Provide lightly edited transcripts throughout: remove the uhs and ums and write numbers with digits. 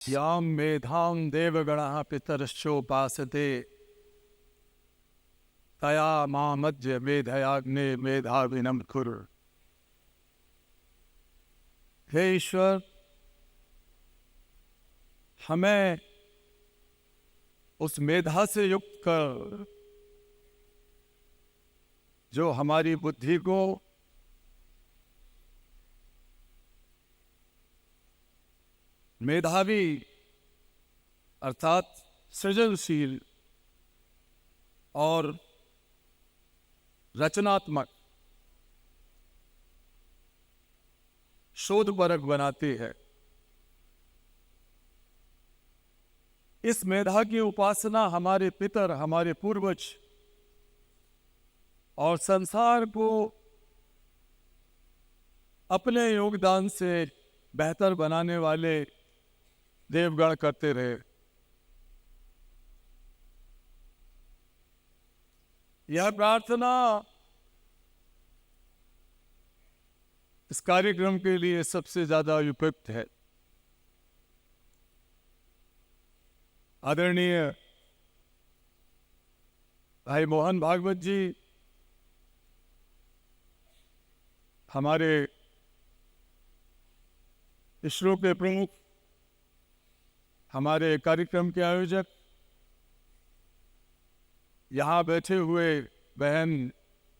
यां मेधां देवगणः पितरश्चोपासते तया मामज्य मेधयाग्ने मेधाविनं कुरु। हे ईश्वर, हमें उस मेधा से युक्त कर जो हमारी बुद्धि को मेधावी अर्थात सृजनशील और रचनात्मक शोधपरक बनाती है। इस मेधा की उपासना हमारे पितर, हमारे पूर्वज और संसार को अपने योगदान से बेहतर बनाने वाले देवगण करते रहे। यह प्रार्थना इस कार्यक्रम के लिए सबसे ज्यादा उपयुक्त है। आदरणीय भाई मोहन भागवत जी हमारे इसरो के प्रमुख, हमारे कार्यक्रम के आयोजक, यहाँ बैठे हुए बहन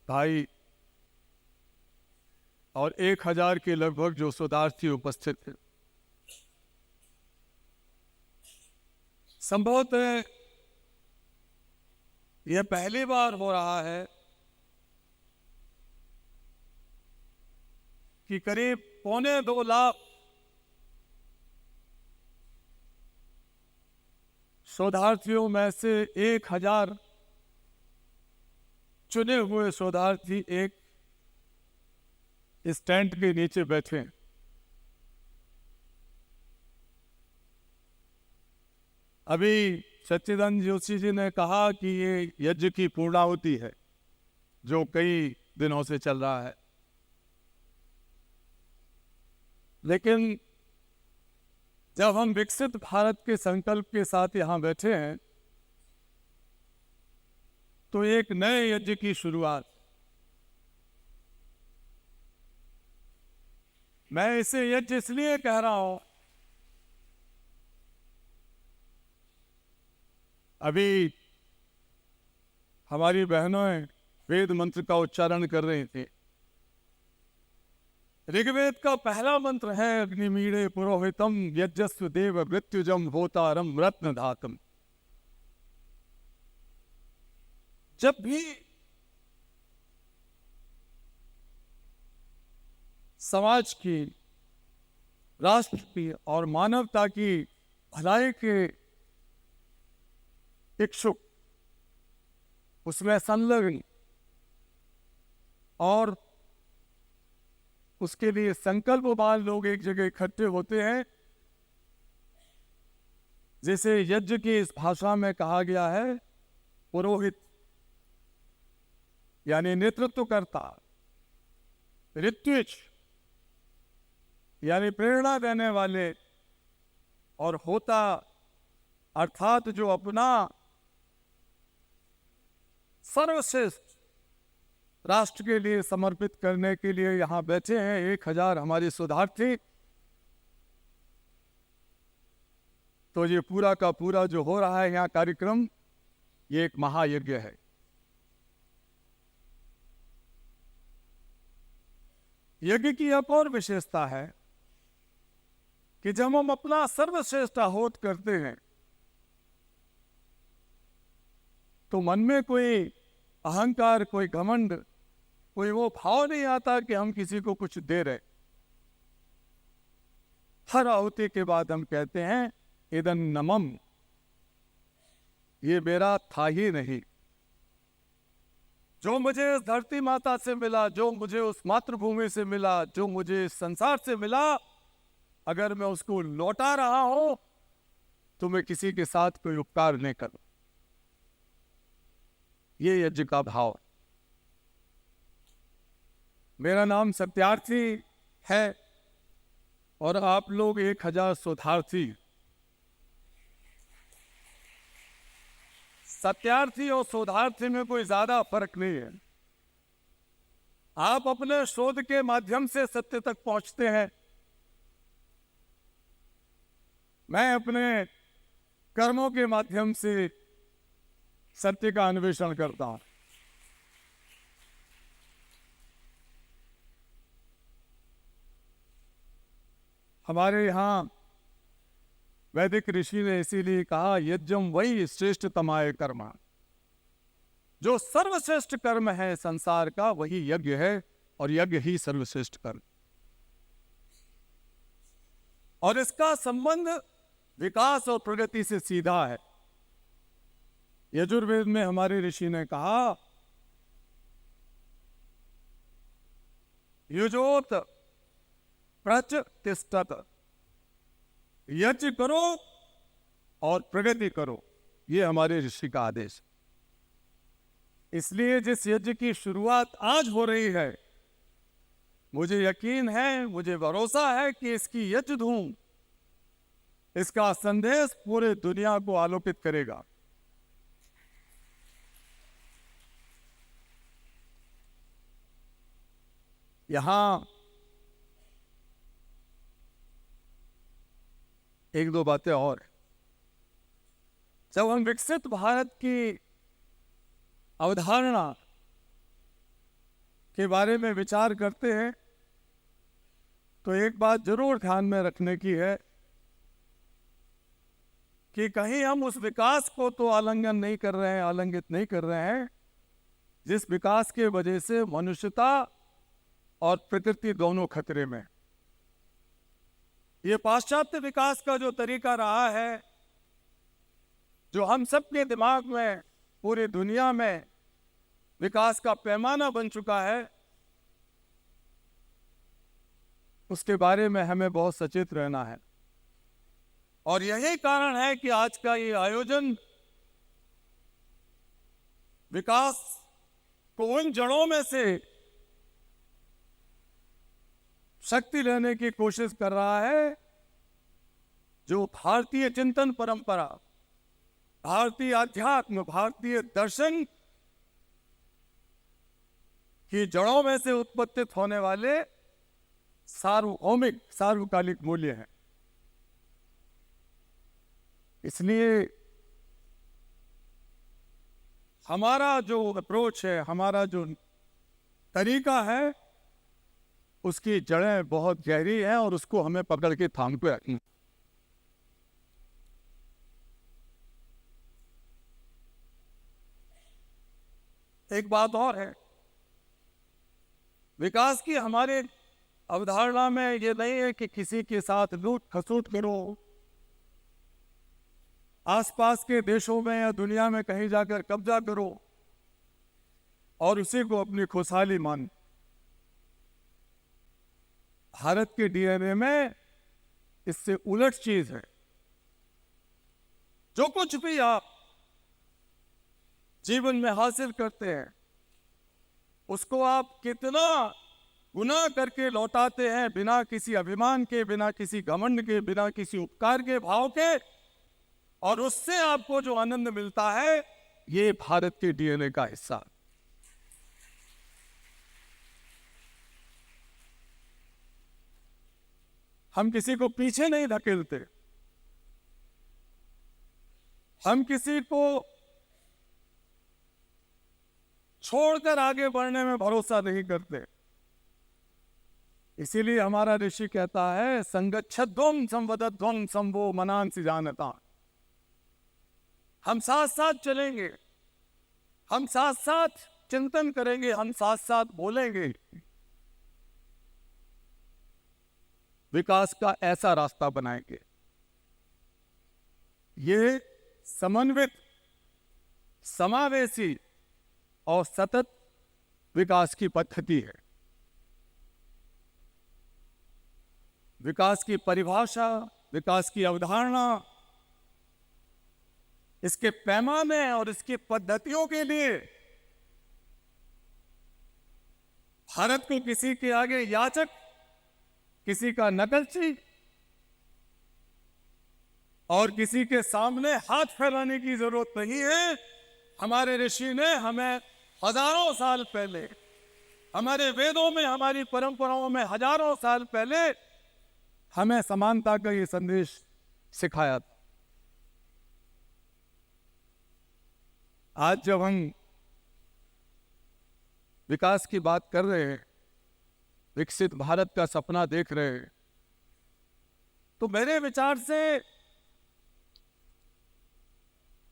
भाई और 1000 के लगभग जो शोधार्थी उपस्थित थे। संभवतः यह पहली बार हो रहा है कि करीब 2.25 लाख शोधार्थियों में से 1000 चुने हुए शोधार्थी एक इस टेंट के नीचे बैठे हैं। अभी सच्चिदानंद जोशी जी ने कहा कि ये यज्ञ की पूर्णाहुति है जो कई दिनों से चल रहा है, लेकिन जब हम विकसित भारत के संकल्प के साथ यहाँ बैठे हैं तो एक नए यज्ञ की शुरुआत। मैं इसे यज्ञ इसलिए कह रहा हूं, अभी हमारी बहनों वेद मंत्र का उच्चारण कर रही थी। ऋग्वेद का पहला मंत्र है अग्निमीड़े पुरोहितम यज्ञस्व देव मृत्युजम होतारम रत्न धातम। जब भी समाज की, राष्ट्र की और मानवता की भलाई के इच्छुक, उसमें संलग्न और उसके लिए संकल्पवान लोग एक जगह इकट्ठे होते हैं, जैसे यज्ञ की इस भाषा में कहा गया है पुरोहित यानी नेतृत्वकर्ता, ऋत्विज यानी प्रेरणा देने वाले, और होता अर्थात जो अपना सर्वश्रेष्ठ राष्ट्र के लिए समर्पित करने के लिए यहाँ बैठे हैं 1000 हमारे शोधार्थी। तो ये पूरा का पूरा जो हो रहा है यहाँ कार्यक्रम, ये एक महायज्ञ है। यज्ञ की एक और विशेषता है कि जब हम अपना सर्वश्रेष्ठ आहुत करते हैं तो मन में कोई अहंकार, कोई घमंड, कोई वो भाव नहीं आता कि हम किसी को कुछ दे रहे। हर आहुति के बाद हम कहते हैं इदं नमम, ये मेरा था ही नहीं। जो मुझे इस धरती माता से मिला, जो मुझे उस मातृभूमि से मिला, जो मुझे इस संसार से मिला, अगर मैं उसको लौटा रहा हूं तो मैं किसी के साथ कोई उपकार नहीं करूं। ये यज्ञ का भाव। मेरा नाम सत्यार्थी है और आप लोग 1000 शोधार्थी सत्यार्थी और शोधार्थी में कोई ज्यादा फर्क नहीं है। आप अपने शोध के माध्यम से सत्य तक पहुंचते हैं, मैं अपने कर्मों के माध्यम से सत्य का अन्वेषण करता हूं। हमारे यहां वैदिक ऋषि ने इसीलिए कहा, यज्ञम वही श्रेष्ठ तमाय कर्म। जो सर्वश्रेष्ठ कर्म है संसार का वही यज्ञ है, और यज्ञ ही सर्वश्रेष्ठ कर्म। और इसका संबंध विकास और प्रगति से सीधा है। यजुर्वेद में हमारे ऋषि ने कहा, युजोत प्रच तिष्ठत, यज्ञ करो और प्रगति करो, ये हमारे ऋषि का आदेश है। इसलिए जिस यज्ञ की शुरुआत आज हो रही है, मुझे यकीन है, मुझे भरोसा है कि इसकी यज्ञ धूम, इसका संदेश पूरे दुनिया को आलोकित करेगा। यहां एक दो बातें और हैं। जब हम विकसित भारत की अवधारणा के बारे में विचार करते हैं, तो एक बात जरूर ध्यान में रखने की है कि कहीं हम उस विकास को तो आलिंगन नहीं कर रहे हैं, आलिंगित नहीं कर रहे हैं, जिस विकास के वजह से मनुष्यता और प्रकृति दोनों खतरे में। ये पाश्चात्य विकास का जो तरीका रहा है, जो हम सबके दिमाग में, पूरी दुनिया में विकास का पैमाना बन चुका है, उसके बारे में हमें बहुत सचेत रहना है। और यही कारण है कि आज का ये आयोजन विकास को उन जड़ों में से शक्ति लेने की कोशिश कर रहा है जो भारतीय चिंतन परंपरा, भारतीय अध्यात्म, भारतीय दर्शन की जड़ों में से उत्पत्तित होने वाले सार्वभौमिक, सार्वकालिक मूल्य हैं। इसलिए हमारा जो अप्रोच है, हमारा जो तरीका है, उसकी जड़ें बहुत गहरी हैं और उसको हमें पकड़ के थाम के रखना। एक बात और है, विकास की हमारे अवधारणा में ये नहीं है कि किसी के साथ लूट खसूट करो, आसपास के देशों में या दुनिया में कहीं जाकर कब्जा करो और उसी को अपनी खुशहाली मान। भारत के डीएनए में इससे उलट चीज है। जो कुछ भी आप जीवन में हासिल करते हैं, उसको आप कितना गुना करके लौटाते हैं, बिना किसी अभिमान के, बिना किसी घमंड के, बिना किसी उपकार के भाव के, और उससे आपको जो आनंद मिलता है, ये भारत के डीएनए का हिस्सा है। हम किसी को पीछे नहीं धकेलते, हम किसी को छोड़कर आगे बढ़ने में भरोसा नहीं करते। इसीलिए हमारा ऋषि कहता है, संगच्छध्वम संवदध्वम संभो मनांसि जानता। हम साथ साथ चलेंगे, हम साथ साथ चिंतन करेंगे, हम साथ साथ बोलेंगे, विकास का ऐसा रास्ता बनाएंगे। ये समन्वित, समावेशी और सतत विकास की पद्धति है। विकास की परिभाषा, विकास की अवधारणा, इसके पैमाने और इसकी पद्धतियों के लिए भारत को किसी के आगे याचक, किसी का नकलची और किसी के सामने हाथ फैलाने की जरूरत नहीं है। हमारे ऋषि ने हमें हजारों साल पहले, हमारे वेदों में, हमारी परंपराओं में हजारों साल पहले हमें समानता का ये संदेश सिखाया था। आज जब हम विकास की बात कर रहे हैं, विकसित भारत का सपना देख रहे हैं, तो मेरे विचार से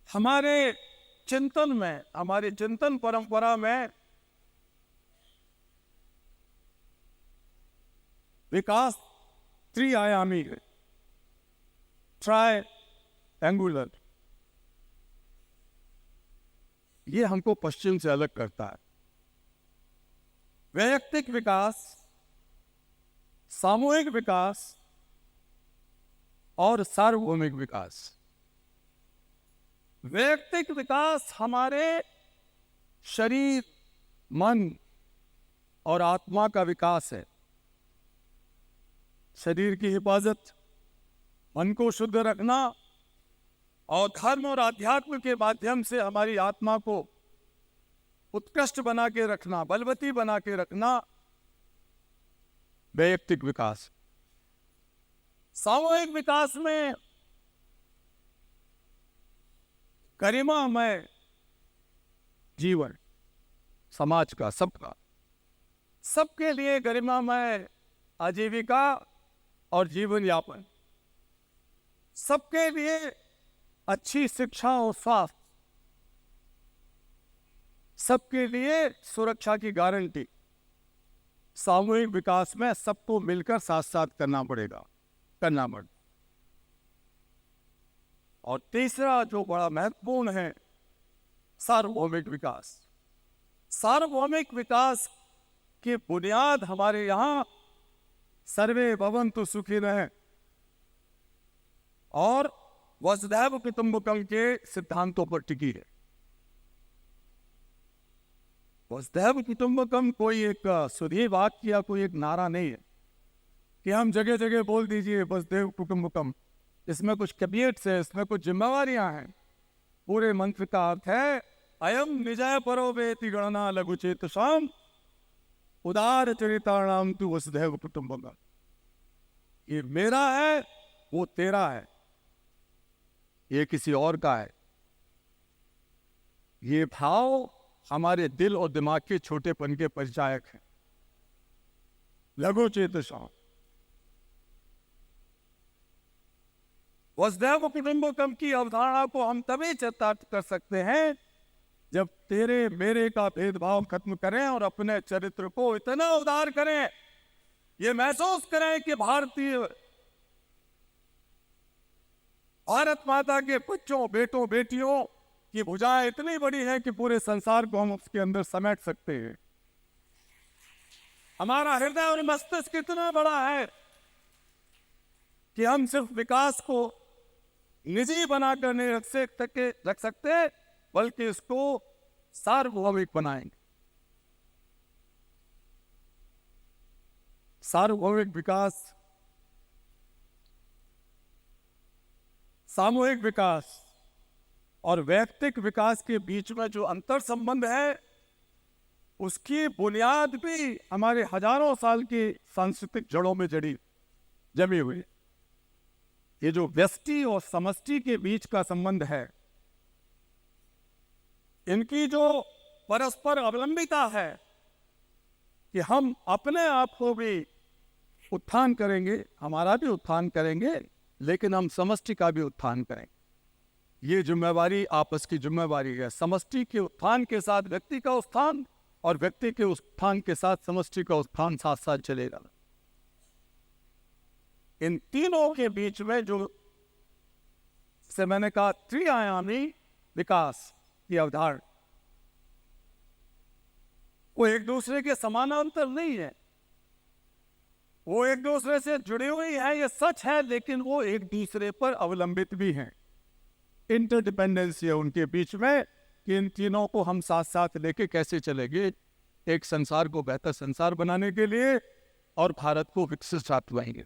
हमारे चिंतन में, हमारी चिंतन परंपरा में विकास त्रिआयामी है, ट्रायंगुलर। ये हमको पश्चिम से अलग करता है। वैयक्तिक विकास, सामूहिक विकास और सार्वभौमिक विकास। वैयक्तिक विकास हमारे शरीर, मन और आत्मा का विकास है। शरीर की हिफाजत, मन को शुद्ध रखना और धर्म और आध्यात्म के माध्यम से हमारी आत्मा को उत्कृष्ट बना के रखना, बलवती बना के रखना वैयक्तिक विकास। सामूहिक विकास में गरिमामय जीवन, समाज का, सबका, सबके लिए गरिमामय आजीविका और जीवन यापन, सबके लिए अच्छी शिक्षा और स्वास्थ्य, सबके लिए सुरक्षा की गारंटी। सामूहिक विकास में सबको मिलकर साथ साथ करना पड़ेगा। और तीसरा जो बड़ा महत्वपूर्ण है, सार्वभौमिक विकास। सार्वभौमिक विकास की बुनियाद हमारे यहाँ सर्वे भवन्तु सुखिनः और वसुधैव कुटुम्बकम के सिद्धांतों पर टिकी है। वसुधैव कुटुम्बकम कोई एक सुधी वाक्य या कोई एक नारा नहीं है कि हम जगह जगह बोल दीजिए वसुधैव कुटुम्बकम। इसमें कुछ कैविएट्स है, इसमें कुछ जिम्मेवारियां हैं। पूरे मंत्र का अर्थ है अयम निजय परो वेति गणना लघु चेतसाम उदार चरिताणाम तु वसुधैव कुटुम्बकम। ये मेरा है, वो तेरा है, ये किसी और का है। ये भाव हमारे दिल और दिमाग के छोटेपन के परिचायक हैं। लघु चेतसाम। वसुधैव कुटुम्बकम की अवधारणा को हम तभी चरितार्थ कर सकते हैं जब तेरे मेरे का भेदभाव खत्म करें और अपने चरित्र को इतना उदार करें, ये महसूस करें कि भारत माता के बच्चों, बेटों, बेटियों की भुजाएं इतनी बड़ी है कि पूरे संसार को हम उसके अंदर समेट सकते हैं। हमारा हृदय और मस्तिष्क इतना बड़ा है कि हम सिर्फ विकास को निजी बनाकर नहीं रख सकते, बल्कि इसको सार्वभौमिक बनाएंगे। सार्वभौमिक विकास, सामूहिक विकास और वैयक्तिक विकास के बीच में जो अंतर संबंध है, उसकी बुनियाद भी हमारे हजारों साल की सांस्कृतिक जड़ों में जमी हुई। ये जो व्यष्टि और समष्टि के बीच का संबंध है, इनकी जो परस्पर अवलंबिता है कि हम अपने आप को भी उत्थान करेंगे, हमारा भी उत्थान करेंगे, लेकिन हम समष्टि का भी उत्थान करेंगे। ये जिम्मेवारी आपस की जिम्मेवारी है। समष्टि के उत्थान के साथ व्यक्ति का उत्थान और व्यक्ति के उत्थान के साथ समष्टि का उत्थान साथ साथ चलेगा। इन तीनों के बीच में जो से मैंने कहा त्रिआयामी विकास की अवधारणा, वो एक दूसरे के समानांतर नहीं है, वो एक दूसरे से जुड़ी हुई है, ये सच है, लेकिन वो एक दूसरे पर अवलंबित भी हैं। इंटरडिपेंडेंस है उनके बीच में कि इन तीनों को हम साथ साथ लेके कैसे चलेंगे एक संसार को बेहतर संसार बनाने के लिए और भारत को विकसित राष्ट्र बनाएंगे।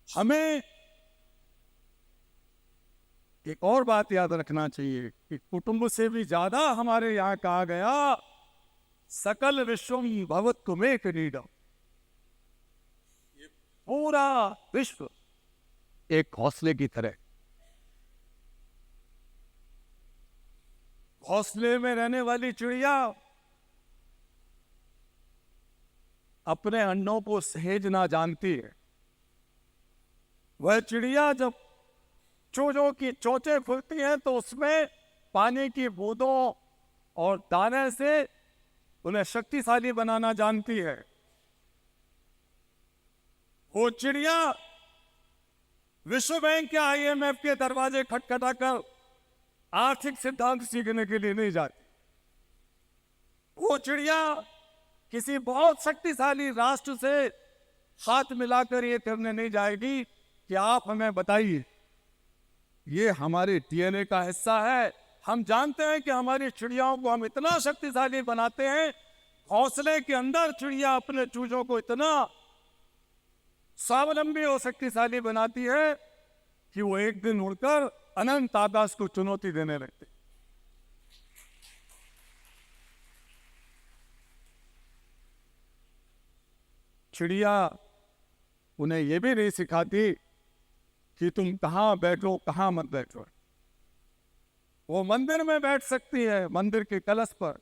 हमें एक और बात याद रखना चाहिए कि कुटुंब से भी ज्यादा हमारे यहाँ कहा गया, सकल विश्वम भवत्वमेव क्रीडम। पूरा विश्व एक घोंसले की तरह, घोंसले में रहने वाली चिड़िया अपने अंडों को सहेजना जानती है। वह चिड़िया जब चूजों की चोंचें खुलती हैं तो उसमें पानी की बूंदों और दाने से उन्हें शक्तिशाली बनाना जानती है। वो चिड़िया विश्व बैंक या IMF के दरवाजे खटखटाकर आर्थिक सिद्धांत सीखने के लिए नहीं जाती। वो चिड़िया किसी बहुत शक्तिशाली राष्ट्र से हाथ मिलाकर ये करने नहीं जाएगी कि आप हमें बताइए। ये हमारे DNA का हिस्सा है। हम जानते हैं कि हमारी चिड़ियाओं को हम इतना शक्तिशाली बनाते हैं, घोंसले के अंदर चिड़िया अपने चूजों को इतना स्वावलंबी और शक्तिशाली बनाती है कि वो एक दिन उड़कर अनंत आकाश को चुनौती देने लगते। चिड़िया उन्हें यह भी नहीं सिखाती कि तुम कहाँ बैठो कहाँ मत बैठो। वो मंदिर में बैठ सकती है, मंदिर के कलश पर,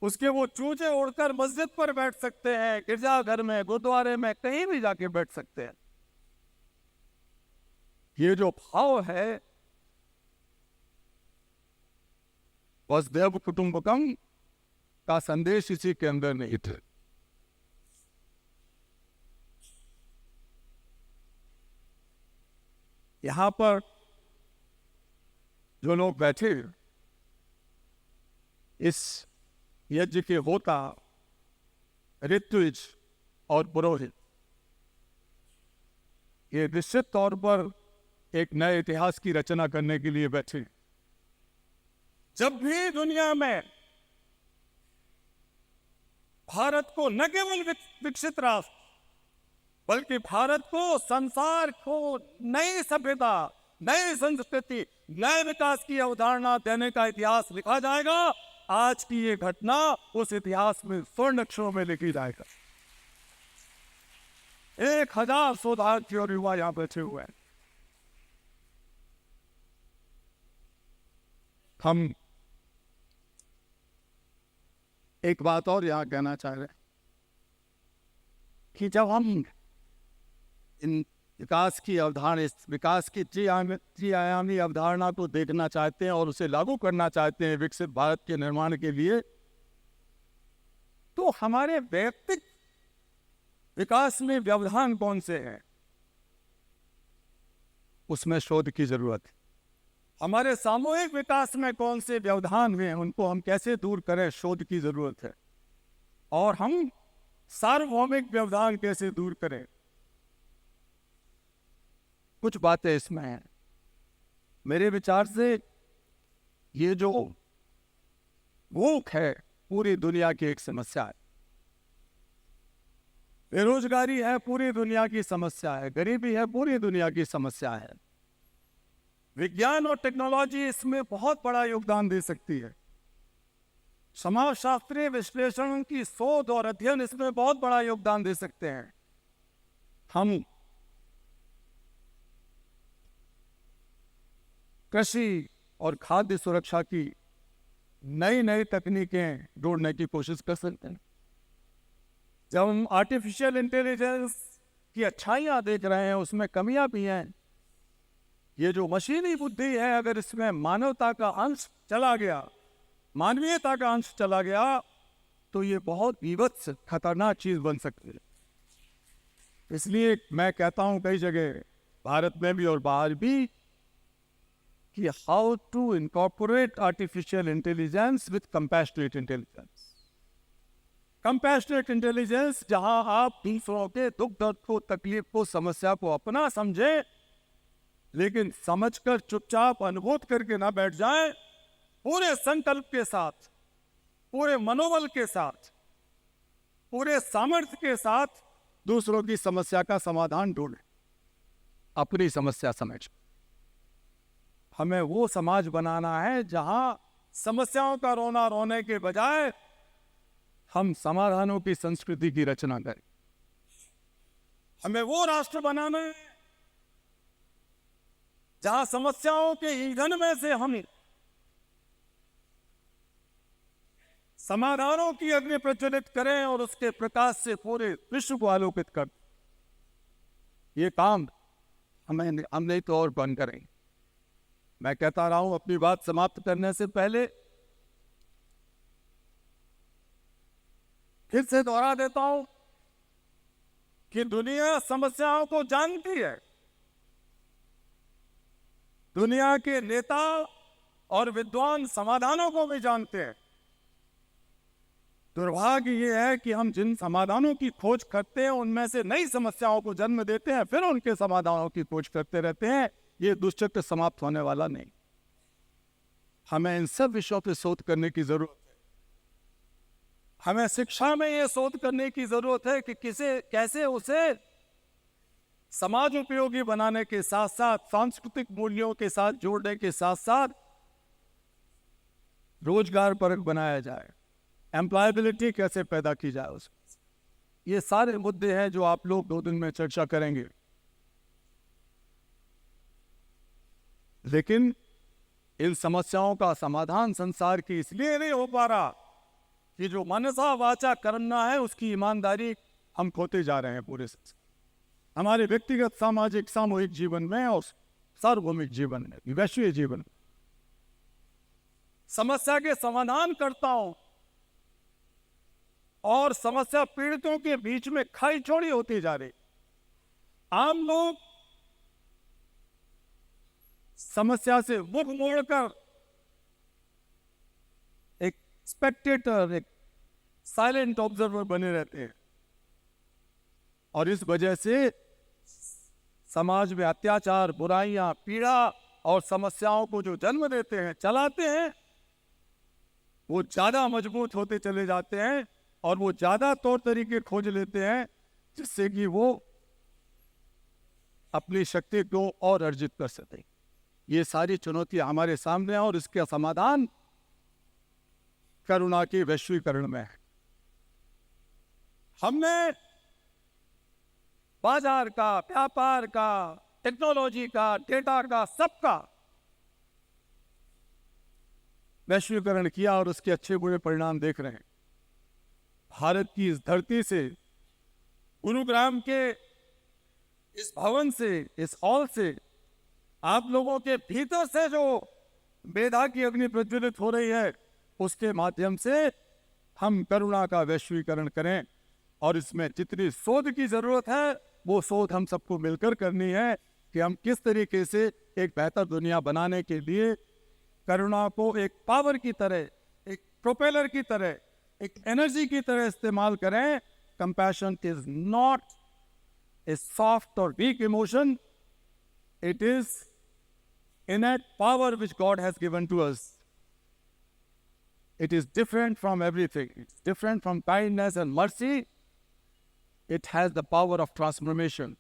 उसके वो चूजे उड़कर मस्जिद पर बैठ सकते हैं, गिरजाघर में, गुरुद्वारे में, कहीं भी जाके बैठ सकते हैं। ये जो भाव है वसुधैव कुटुंबकम का संदेश इसी के अंदर नहीं थे। यहां पर जो लोग बैठे, इस यज्ञ के होता, ऋत्विज और पुरोहित, ये निश्चित तौर पर एक नए इतिहास की रचना करने के लिए बैठे। जब भी दुनिया में भारत को न केवल विकसित राष्ट्र बल्कि भारत को, संसार को नई सभ्यता, नई संस्कृति, नए विकास की अवधारणा देने का इतिहास लिखा जाएगा, आज की ये घटना उस इतिहास में स्वर्ण अक्षरों में लिखी जाएगा। 1000 शोधार्थी और युवा यहां बैठे हुए हैं। हम एक बात और यहां कहना चाह रहे हैं कि जब हम इन विकास की अवधारणा, इस विकास की त्रिआयामी अवधारणा को देखना चाहते हैं और उसे लागू करना चाहते हैं विकसित भारत के निर्माण के लिए, तो हमारे वैयक्तिक विकास में व्यवधान कौन से हैं, उसमें शोध की जरूरत है। हमारे सामूहिक विकास में कौन से व्यवधान हैं, उनको हम कैसे दूर करें, शोध की जरूरत है। और हम सार्वभौमिक व्यवधान कैसे दूर करें, कुछ बातें इसमें हैं। मेरे विचार से ये जो भूख है पूरी दुनिया की एक समस्या है, बेरोजगारी है पूरी दुनिया की समस्या है, गरीबी है पूरी दुनिया की समस्या है। विज्ञान और टेक्नोलॉजी इसमें बहुत बड़ा योगदान दे सकती है। समाजशास्त्रीय विश्लेषण की शोध और अध्ययन इसमें बहुत बड़ा योगदान दे सकते हैं। हम कृषि और खाद्य सुरक्षा की नई नई तकनीकें ढूंढने की कोशिश कर सकते हैं। जब हम आर्टिफिशियल इंटेलिजेंस की अच्छाइयां देख रहे हैं, उसमें कमियां भी हैं। ये जो मशीनी बुद्धि है, अगर इसमें मानवता का अंश चला गया, मानवीयता का अंश चला गया, तो ये बहुत विभत्स खतरनाक चीज बन सकती है। इसलिए मैं कहता हूं कई जगह, भारत में भी और बाहर भी, कि how to incorporate artificial intelligence with compassionate intelligence. Compassionate intelligence जहां आप दूसरों के दुख दर्द को, तकलीफ को, समस्या को अपना समझे, लेकिन समझकर चुपचाप अनुभूत करके ना बैठ जाए, पूरे संकल्प के साथ, पूरे मनोबल के साथ, पूरे सामर्थ्य के साथ दूसरों की समस्या का समाधान ढूंढे, अपनी समस्या समझ। हमें वो समाज बनाना है जहां समस्याओं का रोना रोने के बजाय हम समाधानों की संस्कृति की रचना करें। हमें वो राष्ट्र बनाना है जहां समस्याओं के ईंधन में से हम समाधानों की अग्नि प्रज्वलित करें और उसके प्रकाश से पूरे विश्व को आलोकित कर। ये काम हम नहीं तो और कौन करेंगे। मैं कहता रहा हूं, अपनी बात समाप्त करने से पहले फिर से दोहरा देता हूं कि दुनिया समस्याओं को जानती है। दुनिया के नेता और विद्वान समाधानों को भी जानते हैं। दुर्भाग्य ये है कि हम जिन समाधानों की खोज करते हैं उनमें से नई समस्याओं को जन्म देते हैं, फिर उनके समाधानों की खोज करते रहते हैं। ये दुष्चक्र समाप्त होने वाला नहीं। हमें इन सब विषयों पर शोध करने की जरूरत है। हमें शिक्षा में ये शोध करने की जरूरत है कि कैसे उसे समाज उपयोगी बनाने के साथ साथ सांस्कृतिक मूल्यों के साथ जोड़ने के साथ साथ रोजगार परक बनाया जाए, एम्प्लॉयबिलिटी कैसे पैदा की जाए उसमें। ये सारे मुद्दे हैं जो आप लोग 2 दिन में चर्चा करेंगे। लेकिन इन समस्याओं का समाधान संसार की इसलिए नहीं हो पा रहा कि जो मनसा वाचा करना है उसकी ईमानदारी हम खोते जा रहे हैं पूरे से, हमारे व्यक्तिगत सामाजिक सामूहिक जीवन में और सार्वभौमिक जीवन में, वैश्विक जीवन में। समस्या के समाधान करता हूं और समस्या पीड़ितों के बीच में खाई छोड़ी होती जा रही। आम लोग समस्या से मुख मोड़कर एक स्पेक्टेटर, एक साइलेंट ऑब्जर्वर बने रहते हैं और इस वजह से समाज में अत्याचार, बुराइयां, पीड़ा और समस्याओं को जो जन्म देते हैं, चलाते हैं, वो ज्यादा मजबूत होते चले जाते हैं और वो ज्यादा तौर तरीके खोज लेते हैं जिससे कि वो अपनी शक्ति को और अर्जित कर सके। ये सारी चुनौतियां हमारे सामने हैं और इसका समाधान करुणा के वैश्वीकरण में है। हमने बाजार का, व्यापार का, टेक्नोलॉजी का, डेटा का, सबका वैश्वीकरण किया और उसके अच्छे बुरे परिणाम देख रहे हैं। भारत की इस धरती से, गुरुग्राम के इस भवन से, इस हॉल से, आप लोगों के भीतर से जो मेधा की अग्नि प्रज्वलित हो रही है, उसके माध्यम से हम करुणा का वैश्वीकरण करें। और इसमें जितनी शोध की जरूरत है वो शोध हम सबको मिलकर करनी है कि हम किस तरीके से एक बेहतर दुनिया बनाने के लिए करुणा को एक पावर की तरह, एक प्रोपेलर की तरह, एक एनर्जी की तरह इस्तेमाल करें। Compassion is not a soft और weak emotion, it is innate power which God has given to us. It is different from everything. It's different from kindness and mercy. It has the power of transformation.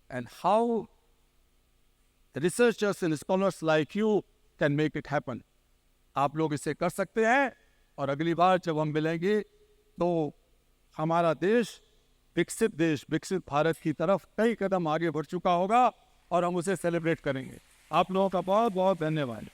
And how researchers and scholars like you can make it happen. आप लोग इसे कर सकते हैं और अगली बार जब हम मिलेंगे तो हमारा देश, विकसित भारत की तरफ कई कदम आगे बढ़ चुका होगा और हम उसे सेलिब्रेट करेंगे। आप लोगों का बहुत बहुत धन्यवाद।